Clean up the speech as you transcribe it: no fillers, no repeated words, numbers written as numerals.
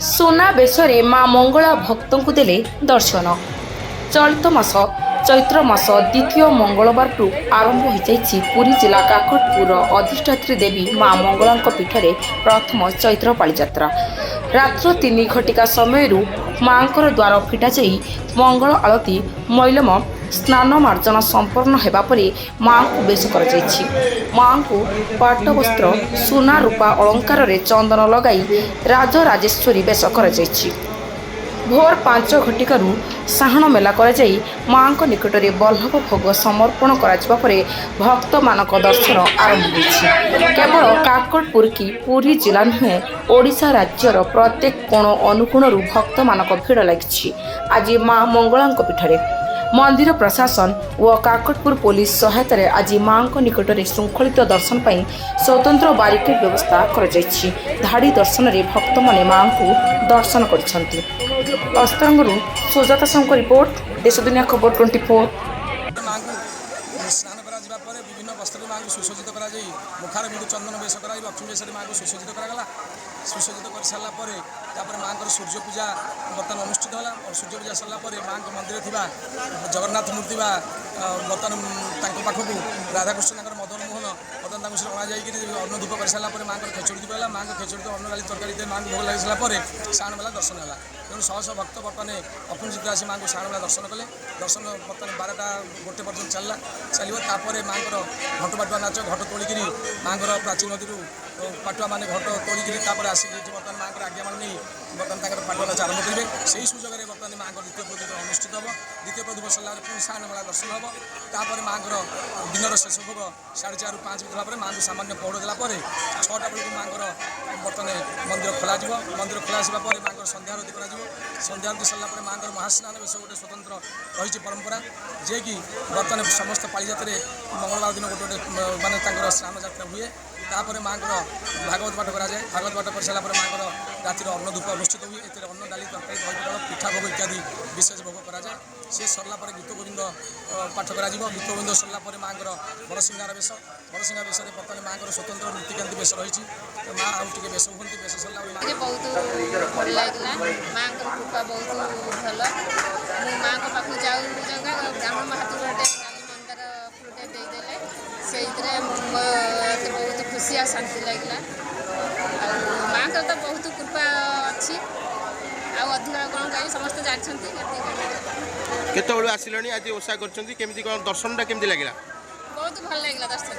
ସୁନା ବେଶରେ ମା ମଙ୍ଗଳା ଭକ୍ତଙ୍କୁ ଦେଲେ ଦର୍ଶନ। ଚଳିତ ମାସ ଚୈତ୍ର ମାସ ଦ୍ୱିତୀୟ ମଙ୍ଗଳବାରଠୁ ଆରମ୍ଭ ହୋଇଯାଇଛି ପୁରୀ ଜିଲ୍ଲା କାକଟପୁରର ଅଧିଷ୍ଠାତ୍ରୀ ଦେବୀ ମା ମଙ୍ଗଳାଙ୍କ ପୀଠରେ ପ୍ରଥମ ଚୈତ୍ର ପାଳିଯାତ୍ରା। ରାତ୍ର 3 ଘଟିକା ସମୟରୁ ମାଙ୍କର ଦ୍ୱାର ଫିଟାଯାଇ ମଙ୍ଗଳ ଆଳତି ମୈଲମ ସ୍ନାନ ମାର୍ଜନା ସମ୍ପନ୍ନ ହେବା ପରେ ମାଙ୍କୁ ବେଶ କରାଯାଇଛି। ମାଙ୍କୁ ପାଟବସ୍ତ୍ର ସୁନା ରୂପା ଅଳଙ୍କାରରେ ଚନ୍ଦନ ଲଗାଇ ରାଜରାଜେଶ୍ୱରୀ ବେଶ କରାଯାଇଛି। ଭୋର 5 ଘଟିକାରୁ ସାହାଣ ମେଲା କରାଯାଇ ମାଙ୍କ ନିକଟରେ ବଲ୍ଲଭ ଭୋଗ ସମର୍ପଣ କରାଯିବା ପରେ ଭକ୍ତମାନଙ୍କ ଦର୍ଶନ ଆରମ୍ଭ ହୋଇଛି। କେବଳ କାକଟପୁର କି ପୁରୀ ଜିଲ୍ଲା ନୁହେଁ, ଓଡ଼ିଶା ରାଜ୍ୟର ପ୍ରତ୍ୟେକ କୋଣ ଅନୁକୋଣରୁ ଭକ୍ତମାନଙ୍କ ଭିଡ଼ ଲାଗିଛି ଆଜି ମା ମଙ୍ଗଳାଙ୍କ ପୀଠରେ। ମନ୍ଦିର ପ୍ରଶାସନ ଓ କାକଟପୁର ପୋଲିସ ସହାୟତାରେ ଆଜି ମାଙ୍କ ନିକଟରେ ଶୃଙ୍ଖଳିତ ଦର୍ଶନ ପାଇଁ ସ୍ୱତନ୍ତ୍ର ବାରିକେଡ୍ ବ୍ୟବସ୍ଥା କରାଯାଇଛି। ଧାଡ଼ି ଦର୍ଶନରେ ଭକ୍ତମାନେ ମାଙ୍କୁ ଦର୍ଶନ କରିଛନ୍ତି। ଅସ୍ତରଙ୍ଗରୁ ସୁଜାତା ସାହୁଙ୍କ ରିପୋର୍ଟ, ଦେଶ ଦୁନିଆ ଖବର 24। ସ୍ନାନ କରାଯିବା ପରେ ବିଭିନ୍ନ ବସ୍ତ୍ରରେ ମାଙ୍କୁ ସୁସଜ୍ଜିତ କରାଯାଇ ମୁଖାର ବିନ୍ଦୁ ଚନ୍ଦନ ବେଶ କରାଯାଇ ଲକ୍ଷ୍ମୀ ବେଶରେ ମାଙ୍କୁ ସୁସଜ୍ଜିତ କରାଗଲା। ସୁସଜ୍ଜିତ କରିସାରିଲା ପରେ ତାପରେ ମାଙ୍କର ସୂର୍ଯ୍ୟ ପୂଜା ବର୍ତ୍ତମାନ ଅନୁଷ୍ଠିତ ହେଲା। ସୂର୍ଯ୍ୟ ପୂଜା ସରିଲା ପରେ ମାଙ୍କ ମନ୍ଦିରରେ ଥିବା ଜଗନ୍ନାଥ ମୂର୍ତ୍ତି ବା ବର୍ତ୍ତମାନ ତାଙ୍କ ପାଖକୁ ରାଧାକୃଷ୍ଣ ତାଙ୍କର ମଦନ ମୋହନ ତାଙ୍କୁ ସେ ଅଣାଯାଇକି ଅନ୍ନ ଧୂପ କରିସାରିଲା ପରେ ମାଙ୍କର ଖେଚୁଡ଼ି ଧୂପ ହେଲା। ମାଙ୍କ ଖେଚୁଡ଼ି ଅନ୍ନ ଡାଲି ତରକାରୀ ମାଙ୍କୁ ଭୋଗ ଲାଗିସାରିଲା ପରେ ସାହାଣ ମେଲା ଦର୍ଶନ ହେଲା। ତେଣୁ ଶହ ଶହ ଭକ୍ତ ବର୍ତ୍ତମାନ ଅପୁଞ୍ଜିତ ଆସି ମାଙ୍କୁ ସାହାଣ ମେଲା ଦର୍ଶନ କଲେ। ଦର୍ଶନ ବର୍ତ୍ତମାନ 12ଟା 1 ପର୍ଯ୍ୟନ୍ତ ଚାଲିବ। ତାପରେ ମାଙ୍କର ଘଟ ପାଟୁଆ ନାଚ, ଘଟ ତୋଳିକିରି ମାଙ୍କର ପ୍ରାଚୀନ ନଦୀରୁ ପାଟୁଆମାନେ ଘଟ ତୋଳିକିରି ତାପରେ ଆସିକି ଏଠି ବର୍ତ୍ତମାନ ମାଙ୍କର ଆଜ୍ଞାମାଳ ନେଇ ବର୍ତ୍ତମାନ ତାଙ୍କର ପାଟୁଆ ନାଚ ଆରମ୍ଭ କରିବେ। ସେହି ସୁଯୋଗରେ ବର୍ତ୍ତମାନ ମାଙ୍କ ଦ୍ୱିତୀୟ ପ୍ରଦୀପ ଅନୁଷ୍ଠିତ ହେବ। ଦ୍ୱିତୀୟ ପ୍ରଦୀପ ସରିଲା ପରେ ପୁଣି ସାହାଣ ମେଳା ଦର୍ଶନ ହେବ। ତାପରେ ମାଙ୍କର ଦିନର ଶେଷ ଭୋଗ 4:30ରୁ 5 ଭିତରେ ପରେ ମାଙ୍କୁ ସାମାନ୍ୟ ପହଡ଼ ଦେଲା ପରେ 6ଟା ବେଳକୁ ମାଙ୍କର ବର୍ତ୍ତମାନ ମନ୍ଦିର ଖୋଲାଯିବ। ମନ୍ଦିର ଖୋଲା ଆସିବା ପରେ ମାଙ୍କର ସନ୍ଧ୍ୟା ଆରତି କରାଯିବ। ସନ୍ଧ୍ୟା ଆରତି ସରିଲା ପରେ ମାଙ୍କର ମହାସ୍ନାନ ବେଶ ଗୋଟେ ସ୍ୱତନ୍ତ୍ର ରହିଛି ପରମ୍ପରା, ଯିଏକି ବର୍ତ୍ତମାନ ସମସ୍ତ ପାଳିଯାତ୍ରାରେ ମଙ୍ଗଳବାର ଦିନ ଗୋଟେ ମାନେ ତାଙ୍କର ସ୍ନାନ ଯାତ୍ରା ହୁଏ। ତାପରେ ମାଙ୍କର ଭାଗବତ ପାଠ କରାଯାଏ। ଭାଗବତ ପାଠ କରିସାରିଲା ପରେ ମାଙ୍କର ରାତିର ଅନ୍ନ ଧୂପ ଅନୁଷ୍ଠିତ ହୁଏ। ଏଥିରେ ଅନ୍ନ ଡାଲି ତରକାରୀ ଦହି ପଖାଳ ପିଠା ଭୋଗ ଇତ୍ୟାଦି ବିଶେଷ ଭୋଗ କରାଯାଏ। ସେ ସରିଲା ପରେ ଗୀତ ଗୋବିନ୍ଦ ପାଠ କରାଯିବ। ଗୀତ ଗୋବିନ୍ଦ ସରିଲା ପରେ ମାଙ୍କର ବଡ଼ସିଂହାର ବେଶ। ବଡ଼ସିଂହାର ବେଶରେ ବର୍ତ୍ତମାନ ମାଙ୍କର ସ୍ୱତନ୍ତ୍ର ନୀତିକାନ୍ତି ବେଶ ରହିଛି। ମା ଆଉ ଟିକେ ବେଶ ହୁଅନ୍ତି। ବେଶ ସରିଲା ପରେ ବହୁତ ଭଲ ଲାଗିଲା। ମାଙ୍କର କୃପା ବହୁତ ଭଲ। ମୁଁ ମାଙ୍କ ପାଖକୁ ଯାଉ ବ୍ରାହ୍ମଣ ମହାତ୍ମ ଗୋଟେ ନାଲି ମନ୍ଦାର ଫୁଲଟେ ଦେଇଦେଲେ। ସେଇଥିରେ ମୋତେ ବହୁତ ଖୁସି ଆଉ ଶାନ୍ତି ଲାଗିଲା। ଆଉ ମାଙ୍କର ତ ବହୁତ କୃପା ଅଛି, ଆଉ ଅଧିକ କ'ଣ କହିବି, ସମସ୍ତେ ଜାଣିଛନ୍ତି। କେତେବେଳୁ ଆସିଲେଣି? ଆଜି ଓଷା କରିଛନ୍ତି, କେମିତି କ'ଣ ଦର୍ଶନଟା କେମିତି ଲାଗିଲା? ବହୁତ ଭଲ ଲାଗିଲା ଦର୍ଶନ।